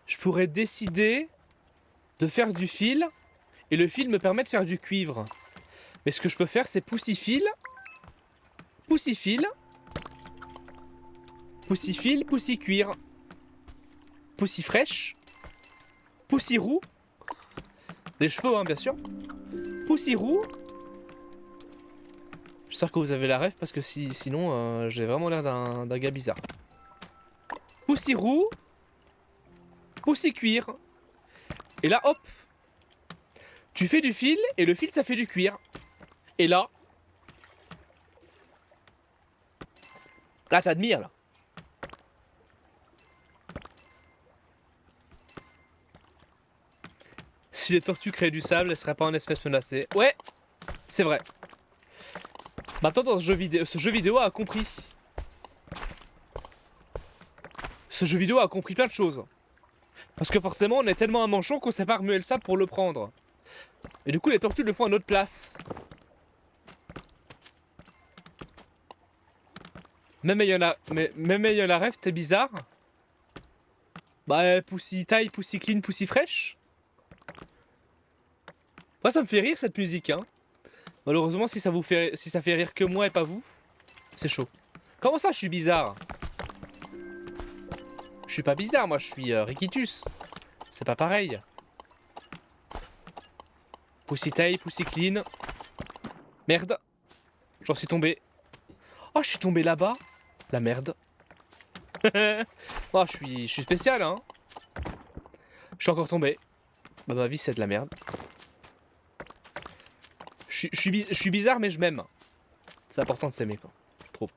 Je pourrais décider de faire du fil. Et le fil me permet de faire du cuivre. Mais ce que je peux faire c'est poussifil. Poussifil. Poussifil, poussicuir. Poussifrèche. Poussirou. Des cheveux hein bien sûr. Poussirou. J'espère que vous avez la ref parce que sinon j'ai vraiment l'air d'un gars bizarre. Poussirou. Poussicuir. Et là hop. Tu fais du fil et le fil ça fait du cuir. Et là. Là t'admires là. Si les tortues créaient du sable, elles seraient pas en espèce menacée. Ouais, c'est vrai. Maintenant dans ce jeu vidéo a compris. Ce jeu vidéo a compris plein de choses. Parce que forcément on est tellement un manchon qu'on sait pas remuer le sable pour le prendre. Et du coup les tortues le font à notre place. Même ayant la ref, t'es bizarre. Bah poussi taille, poussi clean, poussi fraîche. Moi ça me fait rire cette musique hein. Malheureusement si ça fait rire que moi et pas vous, c'est chaud. Comment ça je suis bizarre? Je suis pas bizarre moi, je suis Rikitus. C'est pas pareil. Pussy taille, pussy clean. Merde. J'en suis tombé. Oh je suis tombé là-bas. La merde. Oh je suis spécial hein. Je suis encore tombé. Bah ma vie c'est de la merde. Je suis bizarre mais je m'aime. C'est important de s'aimer quoi. Je trouve.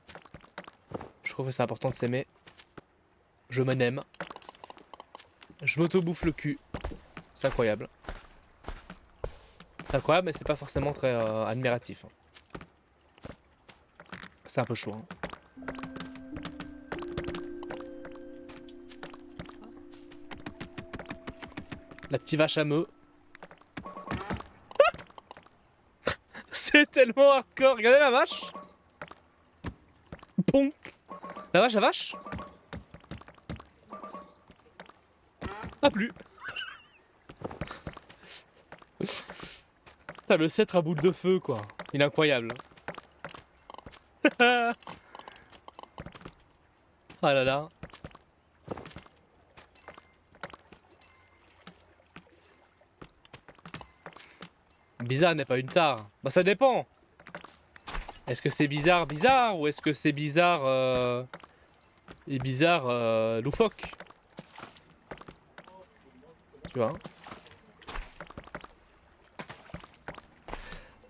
Je trouve que c'est important de s'aimer. Je me n'aime. Je m'auto-bouffe le cul. C'est incroyable. C'est incroyable, mais c'est pas forcément très admiratif. C'est un peu chaud. Hein. La petite vache à meaux. C'est tellement hardcore. Regardez la vache. Ponk. La vache, la vache. Ah, plus. Putain, le cètre à boule de feu, quoi. Il est incroyable. Ah là là. Bizarre n'est pas une tare. Bah ça dépend. Est-ce que c'est bizarre bizarre ou est-ce que c'est bizarre et bizarre loufoque? Tu vois?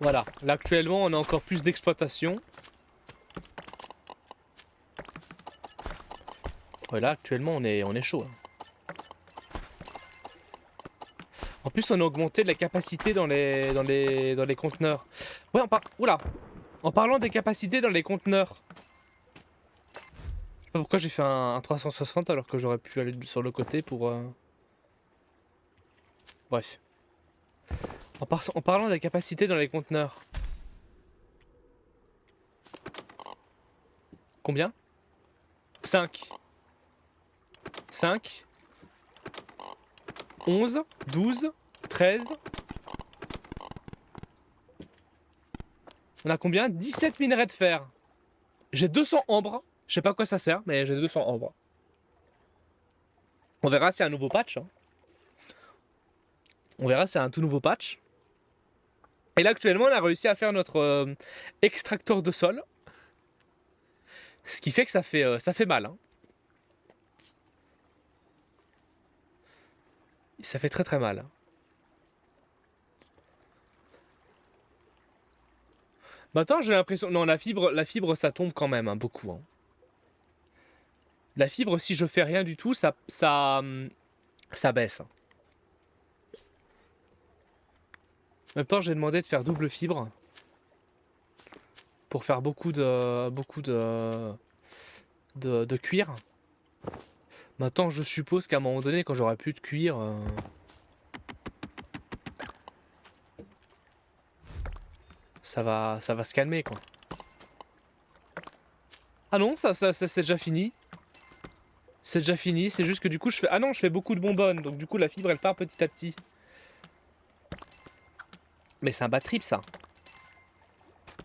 Voilà. Là actuellement on a encore plus d'exploitation. Ouais, là actuellement on est chaud. Hein. En plus on a augmenté la capacité dans les conteneurs. Ouais oula. En parlant des capacités dans les conteneurs. Je sais pas pourquoi j'ai fait un 360 alors que j'aurais pu aller sur le côté pour... Bref. En parlant des capacités dans les conteneurs. Combien? 5. 5. 11. 12. 13. On a combien? 17 minerais de fer. J'ai 200 ambres. Je sais pas à quoi ça sert, mais j'ai 200 ambres. On verra si c'est un nouveau patch. Hein. On verra si c'est un tout nouveau patch. Et là, actuellement, on a réussi à faire notre extracteur de sol. Ce qui fait que ça fait mal. Hein. Ça fait très très mal. Maintenant, j'ai l'impression... Non, la fibre, ça tombe quand même, hein, beaucoup. Hein. La fibre, si je fais rien du tout, ça baisse. Hein. En même temps, j'ai demandé de faire double fibre. Pour faire beaucoup de cuir. Maintenant, je suppose qu'à un moment donné, quand j'aurai plus de cuir... ça va se calmer, quoi. Ah non, ça c'est déjà fini. C'est déjà fini, c'est juste que du coup je fais... Ah non, je fais beaucoup de bonbonnes, donc du coup la fibre elle part petit à petit. Mais c'est un bad trip ça.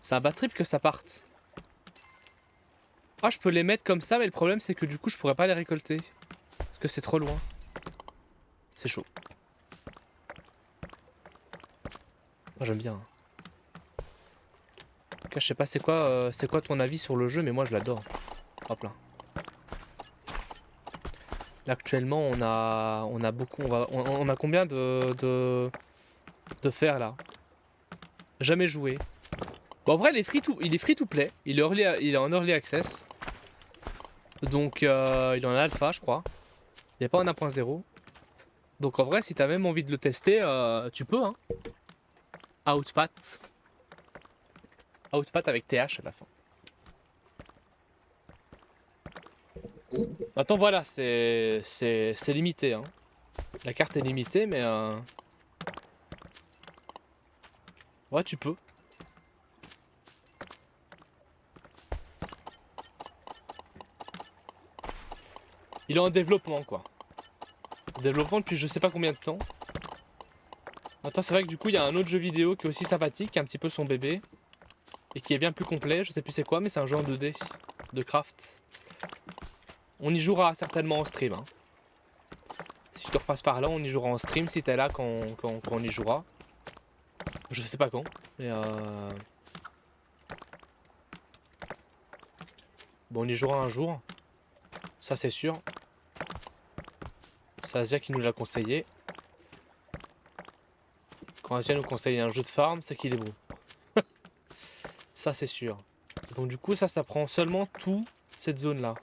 C'est un bad trip que ça parte. Ah, je peux les mettre comme ça, mais le problème c'est que du coup je pourrais pas les récolter. Parce que c'est trop loin. C'est chaud. Moi j'aime bien. En tout cas, je sais pas c'est quoi ton avis sur le jeu, mais moi je l'adore. Hop là. Là actuellement on a beaucoup, on a combien de fer là? Jamais joué. Bon en vrai il est free to play, il est en early access. Donc il est en alpha je crois. Il n'est pas en 1.0. Donc en vrai si t'as même envie de le tester, tu peux hein. Outpat avec TH à la fin. Maintenant voilà, c'est limité hein. La carte est limitée mais ouais tu peux. Il est en développement quoi. Développement depuis je sais pas combien de temps. Maintenant c'est vrai que du coup il y a un autre jeu vidéo qui est aussi sympathique, qui est un petit peu son bébé. Et qui est bien plus complet, je sais plus c'est quoi mais c'est un jeu en 2D de craft. On y jouera certainement en stream. Hein. Si tu repasses par là, on y jouera en stream si t'es là quand on y jouera. Je sais pas quand, mais bon, on y jouera un jour. Ça c'est sûr. C'est Asia qui nous l'a conseillé. Quand Asia nous conseille un jeu de farm, c'est qu'il est bon. Ça c'est sûr. Donc du coup, ça prend seulement toute cette zone là.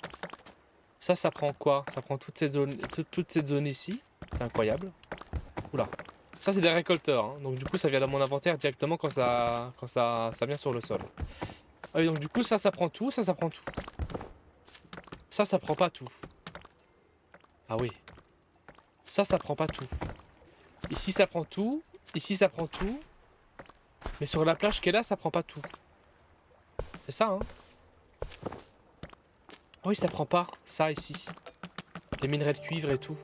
Ça prend quoi? Ça prend toute cette zone ici. C'est incroyable. Oula. Ça c'est des récolteurs, hein. Donc du coup ça vient dans mon inventaire directement quand ça vient sur le sol. Ah oui, donc du coup ça prend tout, ça prend tout. Ça prend pas tout. Ah oui. Ça prend pas tout. Ici ça prend tout, ici ça prend tout. Mais sur la plage qui est là, ça prend pas tout. C'est ça, hein. Ah oui, ça prend pas, ça ici. Les minerais de cuivre et tout.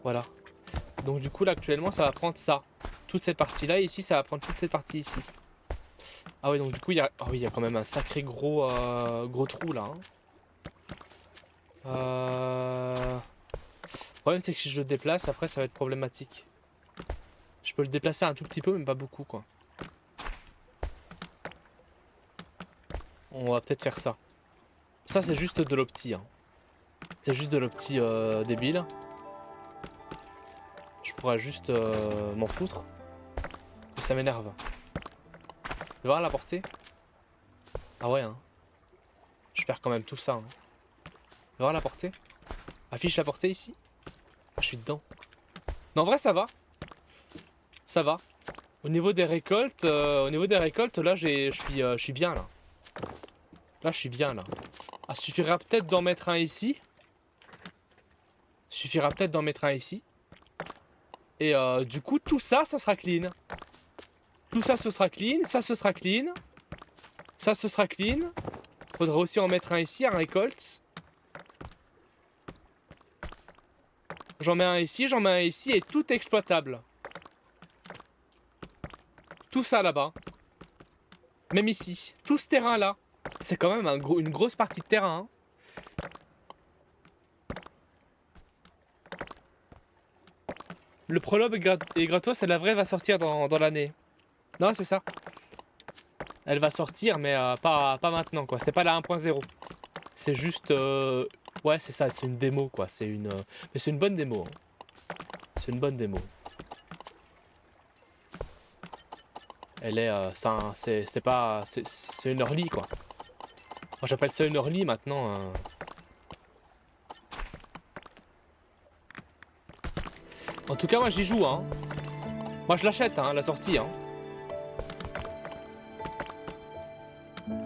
Voilà. Donc du coup là actuellement ça va prendre ça. Toute cette partie là et ici ça va prendre toute cette partie ici. Ah oui donc du coup il y a. Ah oui il y a quand même un sacré gros trou là. Hein. Le problème c'est que si je le déplace après ça va être problématique. Je peux le déplacer un tout petit peu mais pas beaucoup quoi. On va peut-être faire ça. Ça c'est juste de l'opti. Hein. C'est juste de l'opti débile. Je pourrais juste m'en foutre. Mais ça m'énerve. Tu vois la portée? Ah ouais hein. Je perds quand même tout ça. Hein. Tu vois la portée? Affiche la portée ici. Ah, je suis dedans. Non en vrai ça va. Ça va. Au niveau des récoltes, là je suis bien là. Là je suis bien là. Ah suffira peut-être d'en mettre un ici. Suffira peut-être d'en mettre un ici. Et du coup tout ça, ça sera clean. Tout ça ce sera clean, ça ce sera clean. Ça ce sera clean. Faudra aussi en mettre un ici, un récolte. J'en mets un ici, j'en mets un ici et tout est exploitable. Tout ça là-bas. Même ici. Tout ce terrain là. C'est quand même une grosse partie de terrain. Hein. Le prologue est gratos et la vraie va sortir dans l'année. Non, c'est ça. Elle va sortir, mais pas maintenant, quoi. C'est pas la 1.0. C'est juste... Ouais, c'est ça, c'est une démo, quoi. C'est une... Mais c'est une bonne démo. Hein. C'est une bonne démo. Elle est... c'est pas... C'est une early, quoi. Moi, j'appelle ça une early, maintenant. En tout cas, moi, j'y joue, hein. Moi, je l'achète, hein, à la sortie, hein.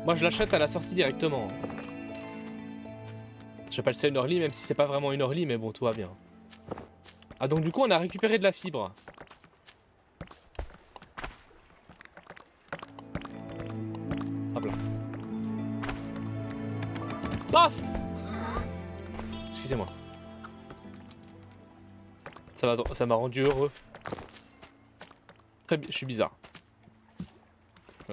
Moi, je l'achète à la sortie directement. J'appelle ça une early, même si c'est pas vraiment une early, mais bon, tout va bien. Ah, donc du coup, on a récupéré de la fibre. Hop là. Paf! Excusez-moi. Ça m'a rendu heureux. Je suis bizarre.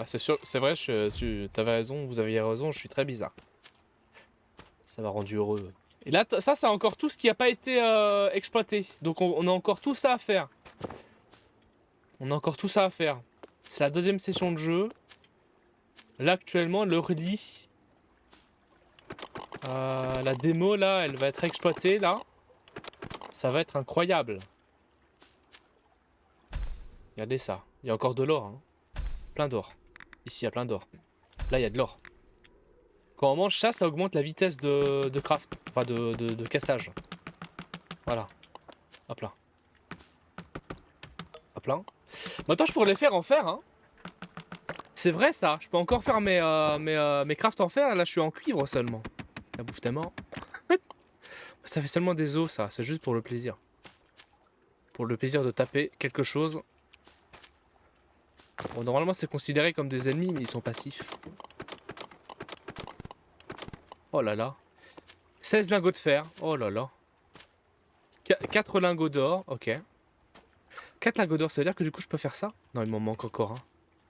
C'est sûr, c'est vrai, tu avais raison, vous aviez raison, je suis très bizarre. Ça m'a rendu heureux. Et là, ça, c'est encore tout ce qui n'a pas été exploité. Donc on a encore tout ça à faire. On a encore tout ça à faire. C'est la deuxième session de jeu. Là, actuellement, le relis. La démo, là, elle va être exploitée, là. Ça va être incroyable. Regardez ça. Il y a encore de l'or. Hein. Plein d'or. Ici, il y a plein d'or. Là, il y a de l'or. Quand on mange ça, ça augmente la vitesse de craft. Enfin, de cassage. Voilà. Hop là. Hop là. Maintenant, je pourrais les faire en fer. Hein. C'est vrai, ça. Je peux encore faire mes crafts en fer. Là, je suis en cuivre seulement. La bouffe tellement. Ça fait seulement des os, ça. C'est juste pour le plaisir. Pour le plaisir de taper quelque chose. Bon, normalement, c'est considéré comme des ennemis, mais ils sont passifs. Oh là là. 16 lingots de fer. Oh là là. 4 lingots d'or. Ok. 4 lingots d'or, ça veut dire que du coup, je peux faire ça? Non, il m'en manque encore un.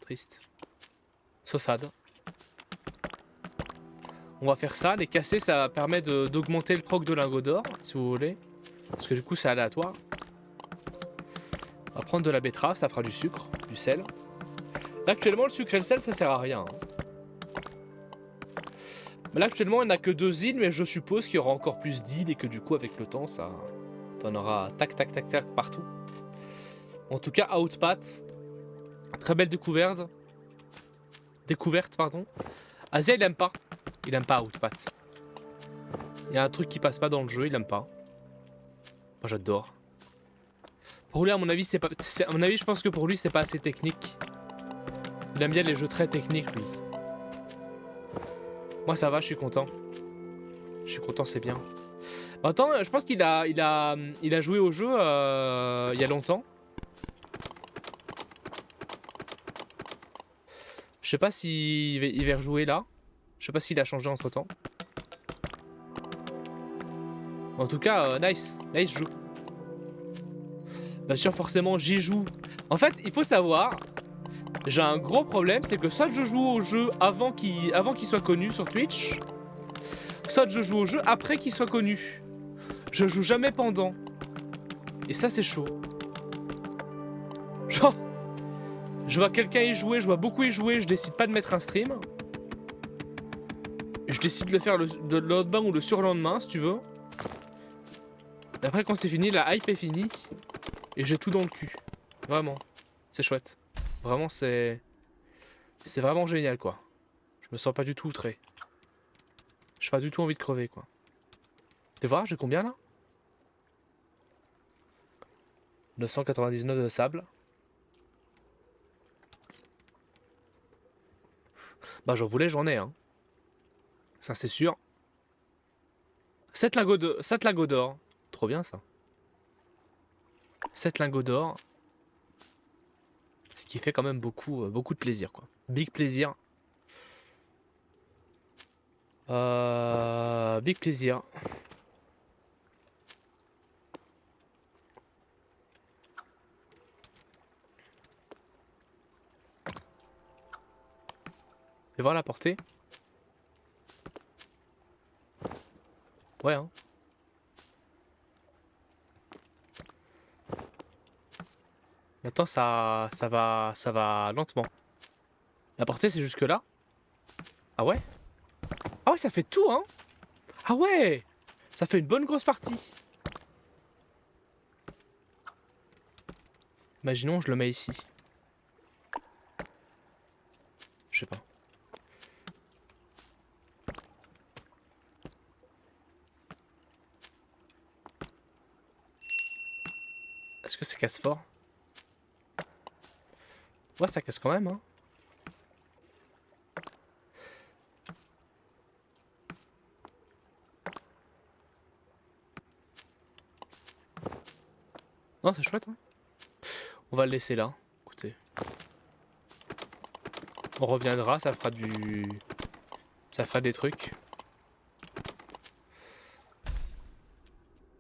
Triste. Saussade. On va faire ça. Les casser, ça permet d'augmenter le proc de lingots d'or, si vous voulez. Parce que du coup, c'est aléatoire. On va prendre de la betterave, ça fera du sucre, du sel. Là, actuellement, le sucre et le sel, ça sert à rien. Mais là, actuellement, il n'y a que 2 îles, mais je suppose qu'il y aura encore plus d'îles et que du coup, avec le temps, ça... T'en auras tac, tac, tac, tac partout. En tout cas, Outpath. Très belle découverte. Découverte, pardon. Asia, il aime pas. Il aime pas Outpath. Il y a un truc qui passe pas dans le jeu, il aime pas. Moi j'adore. Pour lui, à mon avis, à mon avis, je pense que pour lui, c'est pas assez technique. Il aime bien les jeux très techniques, lui. Moi, ça va, je suis content. Je suis content, c'est bien. Attends, je pense qu'il a joué au jeu il y a longtemps. Je sais pas s'il va rejouer là. Je sais pas s'il a changé entre temps. En tout cas, nice. Nice jeu. Bien sûr, forcément, j'y joue. En fait, il faut savoir, j'ai un gros problème, c'est que soit je joue au jeu avant qu'il soit connu sur Twitch, soit je joue au jeu après qu'il soit connu. Je joue jamais pendant. Et ça, c'est chaud. Genre, je vois quelqu'un y jouer, je vois beaucoup y jouer, je décide pas de mettre un stream. Je décide de le faire le lendemain ou le surlendemain, si tu veux. Et après, quand c'est fini, la hype est finie. Et j'ai tout dans le cul. Vraiment. C'est chouette. Vraiment, c'est vraiment génial, quoi. Je me sens pas du tout outré. J'ai pas du tout envie de crever, quoi. Tu vois, j'ai combien, là? 999 de sable. Bah, j'en voulais, j'en ai, hein. Ça, c'est sûr. 7 lingots d'or. Trop bien, ça. 7 lingots d'or. Ce qui fait quand même beaucoup de plaisir, quoi. Big plaisir. Big plaisir. Fais voir la portée. Ouais, hein. Maintenant, ça va lentement. La portée, c'est jusque là. Ah ouais? Ah ouais, ça fait tout, hein? Ah ouais! Ça fait une bonne grosse partie. Imaginons, je le mets ici. Je sais pas. Est-ce que ça casse fort? Ouais, ça casse quand même, hein. Non, c'est chouette, hein. On va le laisser là. Écoutez. On reviendra, ça fera du... Ça fera des trucs.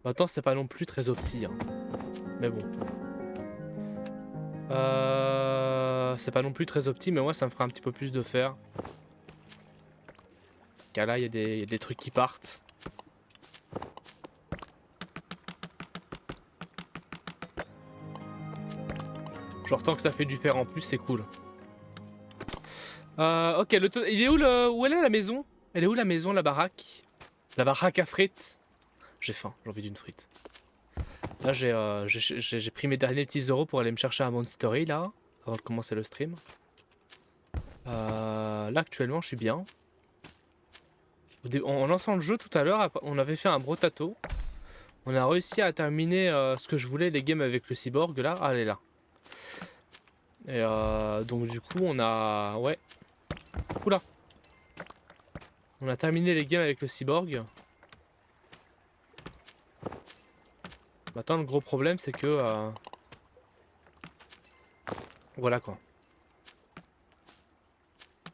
Maintenant, c'est pas non plus très opti, hein. Mais bon. C'est pas non plus très opti, mais moi, ça me fera un petit peu plus de fer. Car là, il y a des trucs qui partent. Genre, tant que ça fait du fer en plus, c'est cool. Ok, il est où où elle est la maison? Elle est où la maison, la baraque? La baraque à frites. J'ai faim, j'ai envie d'une frite. Là, j'ai pris mes derniers petits euros pour aller me chercher un Monstery, là, avant de commencer le stream. Là, actuellement, je suis bien. En lançant le jeu tout à l'heure, on avait fait un brotato. On a réussi à terminer ce que je voulais, les games avec le cyborg, là. Ah, elle est là. Et donc, du coup, on a... Ouais. Oula. On a terminé les games avec le cyborg. Maintenant, le gros problème, c'est que... Voilà, quoi.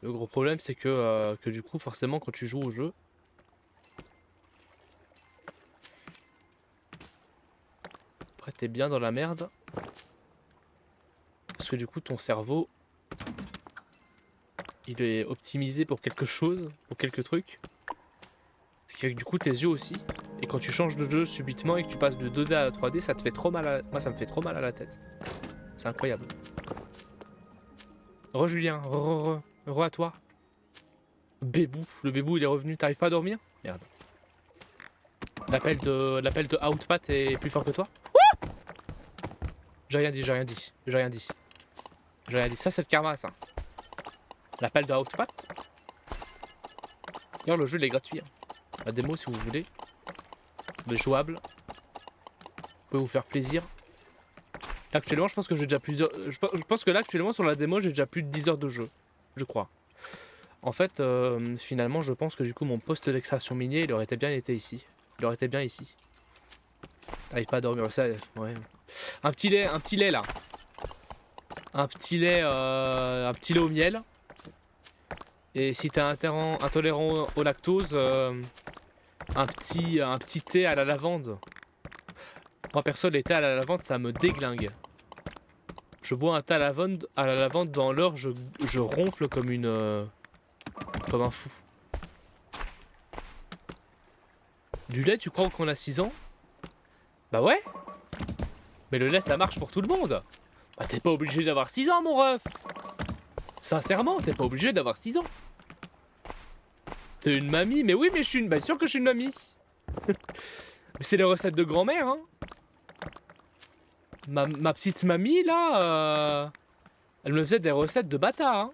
Le gros problème, c'est que du coup, forcément, quand tu joues au jeu... Après, t'es bien dans la merde. Parce que du coup, ton cerveau... Il est optimisé pour quelque chose, pour quelques trucs. Ce qui fait que du coup, tes yeux aussi. Et quand tu changes de jeu subitement et que tu passes de 2D à 3D, ça te fait trop mal à... Moi, ça me fait trop mal à la tête. C'est incroyable. Re Julien, re à toi. Bébou, le bébou il est revenu, t'arrives pas à dormir? Merde. L'appel de Outpat est plus fort que toi? J'ai rien dit, j'ai rien dit, j'ai rien dit. J'ai rien dit, ça c'est le karma ça. L'appel de Outpat. D'ailleurs le jeu il est gratuit. Hein. La démo si vous voulez. mais jouable. Vous pouvez vous faire plaisir. Là, actuellement, je pense que j'ai déjà plusieurs... Je pense que là, actuellement, sur la démo, j'ai déjà plus de 10 heures de jeu. Je crois. En fait, finalement, je pense que du coup, mon poste d'extraction minier, il aurait été bien été ici. Il aurait été bien ici. T'arrives pas à dormir, ça, ouais. Un petit lait là. Un petit lait au miel. Et si t'es intolérant au lactose, un petit thé à la lavande. Moi perso, les thés à la lavande, ça me déglingue. Je bois un thé à la lavande dans l'heure, je ronfle comme comme un fou. Du lait, tu crois qu'on a 6 ans? Bah ouais. Mais le lait, ça marche pour tout le monde. Bah t'es pas obligé d'avoir 6 ans, mon ref. Sincèrement, t'es pas obligé d'avoir 6 ans. T'es une mamie? Mais oui, mais je suis bien sûr que je suis une mamie. Mais c'est les recettes de grand-mère, hein. Ma petite mamie, là, elle me faisait des recettes de bâtard, hein.